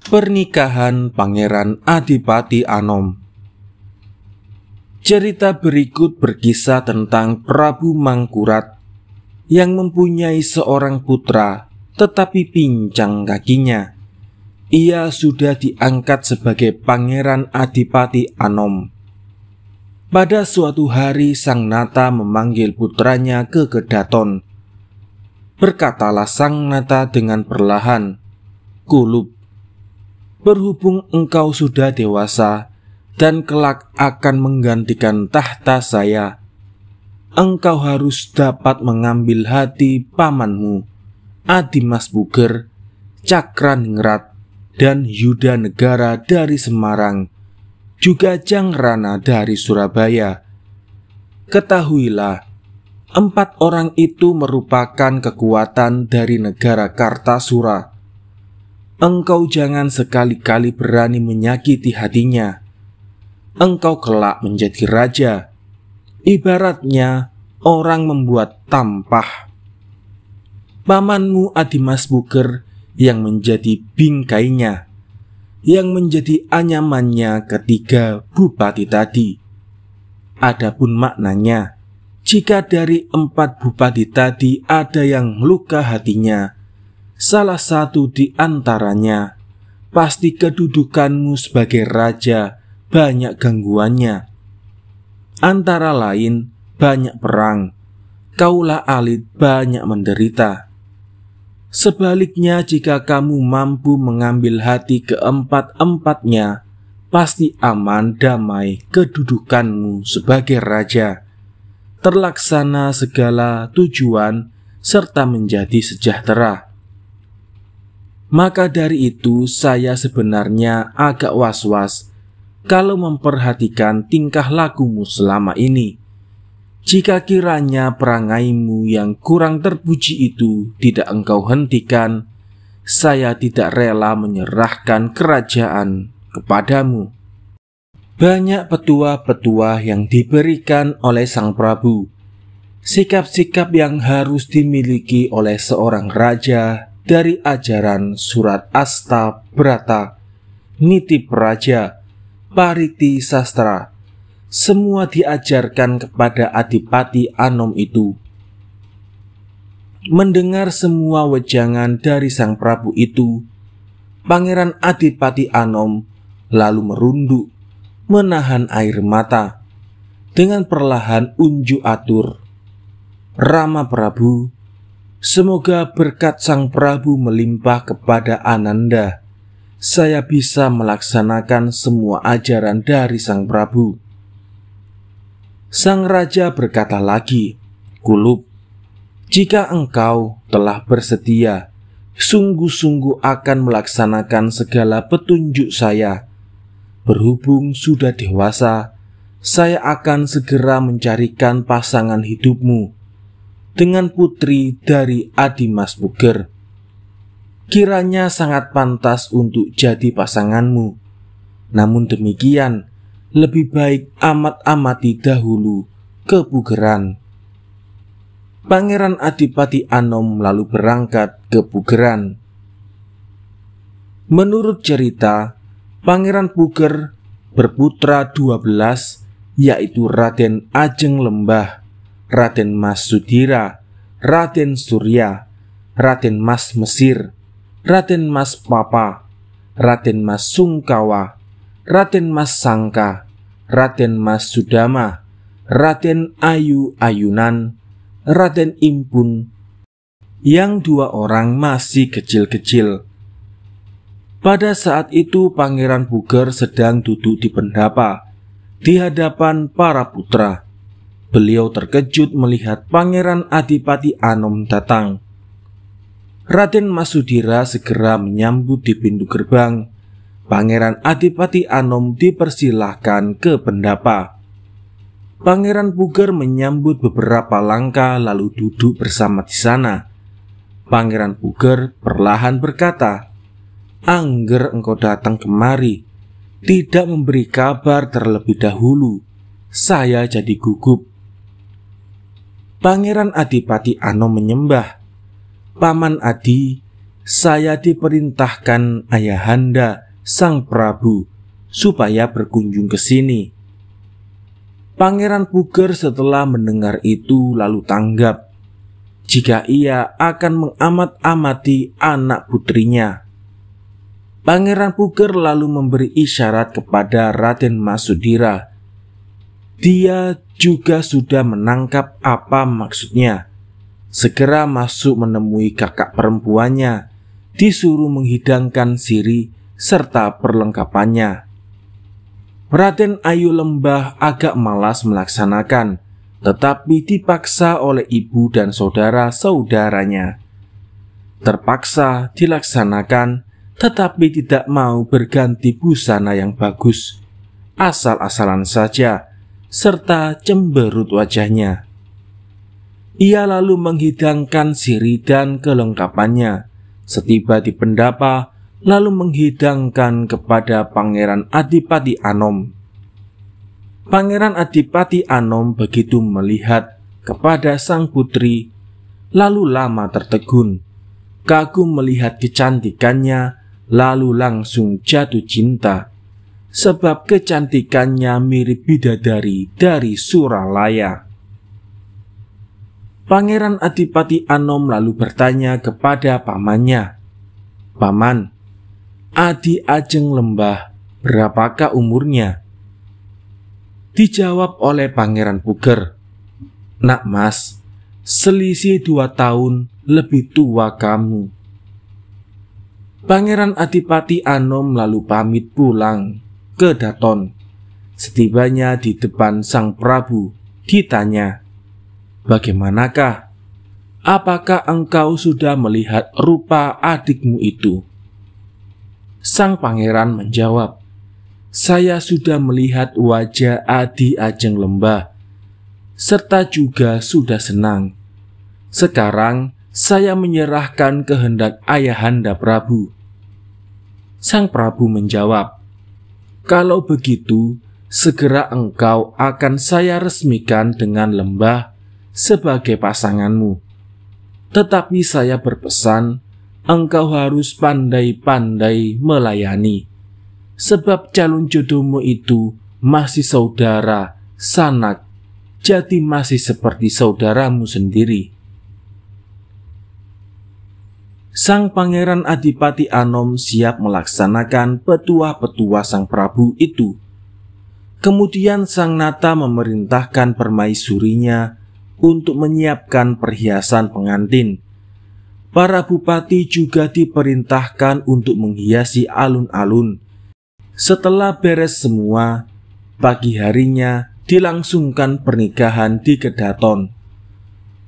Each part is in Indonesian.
Pernikahan Pangeran Adipati Anom. Cerita berikut berkisah tentang Prabu Mangkurat yang mempunyai seorang putra tetapi pincang kakinya. Ia sudah diangkat sebagai Pangeran Adipati Anom. Pada suatu hari Sang Nata memanggil putranya ke Kedaton. Berkatalah Sang Nata dengan perlahan, "Kulub, berhubung engkau sudah dewasa dan kelak akan menggantikan tahta saya, engkau harus dapat mengambil hati pamanmu, Adimas Puger, Cakraningrat, dan Yuda Negara dari Semarang, juga Jangrana dari Surabaya. Ketahuilah, 4 orang itu merupakan kekuatan dari negara Kartasura. Engkau jangan sekali-kali berani menyakiti hatinya. Engkau kelak menjadi raja, ibaratnya orang membuat tampah. Pamanmu Adimas Puger yang menjadi bingkainya, yang menjadi anyamannya ketiga bupati tadi. Adapun maknanya, jika dari 4 bupati tadi ada yang luka hatinya, salah satu di antaranya, pasti kedudukanmu sebagai raja banyak gangguannya. Antara lain, banyak perang, kaulah alit banyak menderita. Sebaliknya, jika kamu mampu mengambil hati keempat-empatnya, pasti aman damai kedudukanmu sebagai raja, terlaksana segala tujuan serta menjadi sejahtera. Maka dari itu saya sebenarnya agak was-was kalau memperhatikan tingkah lakumu selama ini. Jika kiranya perangaimu yang kurang terpuji itu tidak engkau hentikan, saya tidak rela menyerahkan kerajaan kepadamu." Banyak petuah-petuah yang diberikan oleh Sang Prabu, sikap-sikap yang harus dimiliki oleh seorang raja dari ajaran Surat Asta Brata, Niti Praja, Pariti Sastra, semua diajarkan kepada Adipati Anom itu. Mendengar semua wejangan dari Sang Prabu itu, Pangeran Adipati Anom lalu merunduk, menahan air mata, dengan perlahan unjuk atur, "Rama Prabu, semoga berkat Sang Prabu melimpah kepada Ananda. Saya bisa melaksanakan semua ajaran dari Sang Prabu." Sang Raja berkata lagi, "Kulub, jika engkau telah bersedia, sungguh-sungguh akan melaksanakan segala petunjuk saya. Berhubung sudah dewasa, saya akan segera mencarikan pasangan hidupmu dengan putri dari Adimas Puger. Kiranya sangat pantas untuk jadi pasanganmu. Namun demikian, lebih baik amat-amati dahulu kepugeran." Pangeran Adipati Anom lalu berangkat ke Pugeran. Menurut cerita, Pangeran Puger berputra 12, yaitu Raden Ajeng Lembah, Raden Mas Sudira, Raden Surya, Raden Mas Mesir, Raden Mas Papa, Raden Mas Sungkawa, Raden Mas Sangka, Raden Mas Sudama, Raden Ayu Ayunan, Raden Impun, yang 2 orang masih kecil-kecil. Pada saat itu Pangeran Puger sedang duduk di pendapa di hadapan para putra. Beliau terkejut melihat Pangeran Adipati Anom datang. Raden Mas Sudira segera menyambut di pintu gerbang. Pangeran Adipati Anom dipersilahkan ke pendapa. Pangeran Puger menyambut beberapa langkah lalu duduk bersama di sana. Pangeran Puger perlahan berkata, "Angger engkau datang kemari, tidak memberi kabar terlebih dahulu, saya jadi gugup." Pangeran Adipati Anom menyembah, "Paman Adi, saya diperintahkan ayahanda Sang Prabu supaya berkunjung ke sini." Pangeran Puger setelah mendengar itu lalu tanggap jika ia akan mengamat-amati anak putrinya. Pangeran Puger lalu memberi isyarat kepada Raden Masudira. Dia juga sudah menangkap apa maksudnya. Segera masuk menemui kakak perempuannya, disuruh menghidangkan sirih serta perlengkapannya. Raden Ayu Lembah agak malas melaksanakan, tetapi dipaksa oleh ibu dan saudara-saudaranya. Terpaksa dilaksanakan, tetapi tidak mau berganti busana yang bagus, asal-asalan saja, serta cemberut wajahnya. Ia lalu menghidangkan sirih dan kelengkapannya. Setiba di pendapa, lalu menghidangkan kepada Pangeran Adipati Anom. Pangeran Adipati Anom begitu melihat kepada sang putri, lalu lama tertegun, kagum melihat kecantikannya, lalu langsung jatuh cinta, sebab kecantikannya mirip bidadari dari Suralaya. Pangeran Adipati Anom lalu bertanya kepada pamannya, "Paman, Adi Ajeng Lembah berapakah umurnya?" Dijawab oleh Pangeran Puger, "Nak Mas, selisih 2 tahun lebih tua kamu." Pangeran Adipati Anom lalu pamit pulang ke Daton. Setibanya di depan Sang Prabu, ditanya, "Bagaimanakah? Apakah engkau sudah melihat rupa adikmu itu?" Sang pangeran menjawab, "Saya sudah melihat wajah Adi Ajeng Lembah, serta juga sudah senang. Sekarang saya menyerahkan kehendak ayahanda Prabu." Sang Prabu menjawab, "Kalau begitu, segera engkau akan saya resmikan dengan Lembah sebagai pasanganmu. Tetapi saya berpesan, engkau harus pandai-pandai melayani, sebab calon jodohmu itu masih saudara, sanak, jadi masih seperti saudaramu sendiri." Sang Pangeran Adipati Anom siap melaksanakan petuah-petuah Sang Prabu itu. Kemudian Sang Nata memerintahkan permaisurinya untuk menyiapkan perhiasan pengantin. Para bupati juga diperintahkan untuk menghiasi alun-alun. Setelah beres semua, pagi harinya dilangsungkan pernikahan di Kedaton.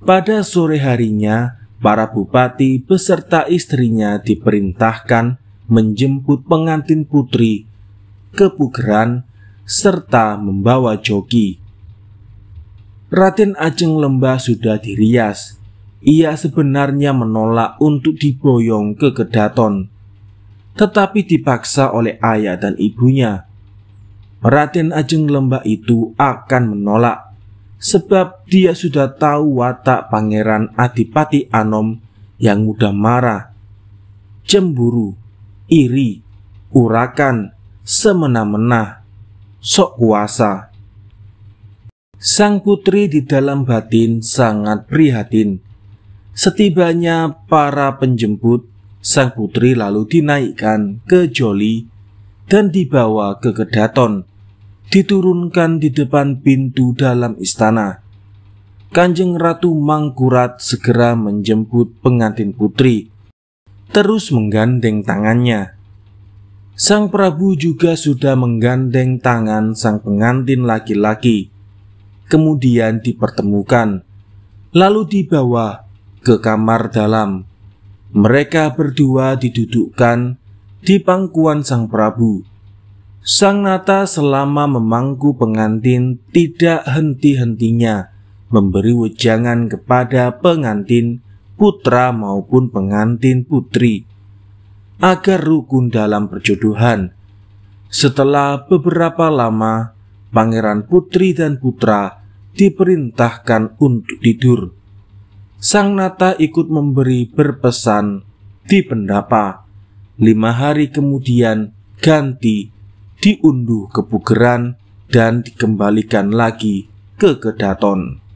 Pada sore harinya, para bupati beserta istrinya diperintahkan menjemput pengantin putri ke Pugeran serta membawa joki. Raden Ajeng Lembah sudah dirias. Ia sebenarnya menolak untuk diboyong ke Kedaton, tetapi dipaksa oleh ayah dan ibunya. Raden Ajeng Lembah itu akan menolak, sebab dia sudah tahu watak Pangeran Adipati Anom yang mudah marah, cemburu, iri, urakan, semena-mena, sok kuasa. Sang putri di dalam batin sangat prihatin. Setibanya para penjemput, sang putri lalu dinaikkan ke joli dan dibawa ke Kedaton, diturunkan di depan pintu dalam istana. Kanjeng Ratu Mangkurat segera menjemput pengantin putri, terus menggandeng tangannya. Sang Prabu juga sudah menggandeng tangan sang pengantin laki-laki. Kemudian dipertemukan, lalu dibawa ke kamar dalam. Mereka berdua didudukkan di pangkuan Sang Prabu. Sang Nata selama memangku pengantin tidak henti-hentinya memberi wejangan kepada pengantin putra maupun pengantin putri agar rukun dalam perjodohan. Setelah beberapa lama, pangeran putri dan putra diperintahkan untuk tidur. Sang Nata ikut memberi berpesan di pendapa. 5 hari kemudian ganti diunduh kebugeran dan dikembalikan lagi ke Kedaton.